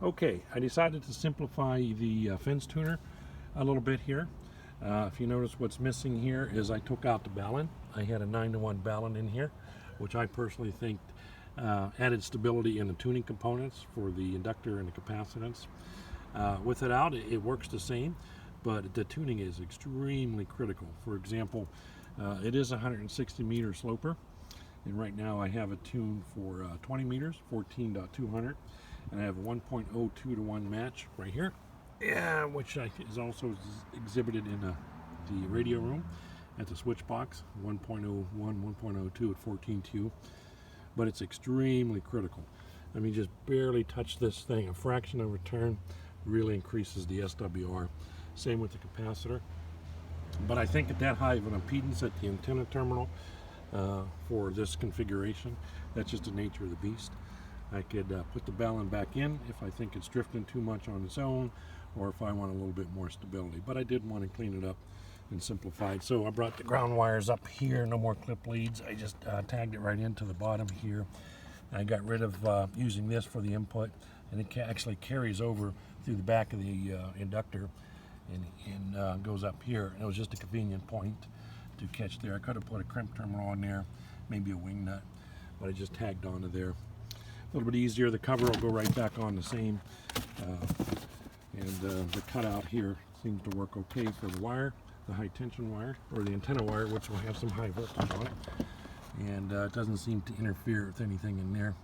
Okay, I decided to simplify the fence tuner a little bit here. If you notice, what's missing here is I took out the Balun. I had a 9-to-1 Balun in here, which I personally think added stability in the tuning components for the inductor and the capacitance. With it out, it works the same, but the tuning is extremely critical. For example, it is a 160 meter sloper, and right now I have it tuned for 20 meters, 14.200, and I have a 1.02 to 1 match right here, which is also exhibited in the radio room at the switch box, 1.01, 1.02 at 14Q. But it's extremely critical. I mean, just barely touch this thing. A fraction of a turn really increases the SWR. Same with the capacitor. But I think at that high of an impedance at the antenna terminal for this configuration, that's just the nature of the beast. I could put the Balun back in if I think it's drifting too much on its own, or if I want a little bit more stability. But I did want to clean it up and simplify it. So I brought the ground wires up here, no more clip leads. I just tagged it right into the bottom here. I got rid of using this for the input, and it actually carries over through the back of the inductor and goes up here. And it was just a convenient point to catch there. I could have put a crimp terminal on there, maybe a wing nut, but I just tagged onto there. A little bit easier. The cover will go right back on the same, and the cutout here seems to work okay for the wire, the high tension wire, or the antenna wire, which will have some high voltage on it, and it doesn't seem to interfere with anything in there.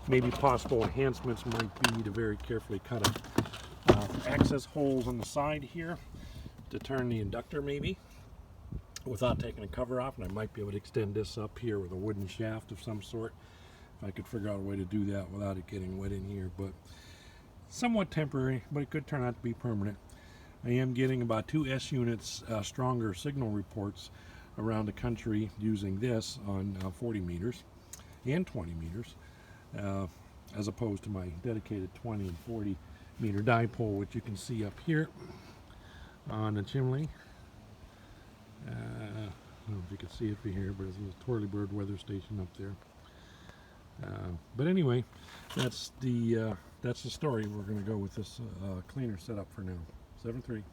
Maybe possible enhancements might be to very carefully cut access holes on the side here to turn the inductor maybe without taking the cover off, and I might be able to extend this up here with a wooden shaft of some sort if I could figure out a way to do that without it getting wet in here. But somewhat temporary, but it could turn out to be permanent. I am getting about 2 S units stronger signal reports around the country using this on 40 meters and 20 meters as opposed to my dedicated 20 and 40 meter dipole, which you can see up here on the chimney. I don't know if you can see it from here, but there's a little Twirly Bird weather station up there. But anyway, that's the story. We're going to go with this cleaner setup for now. 7-3.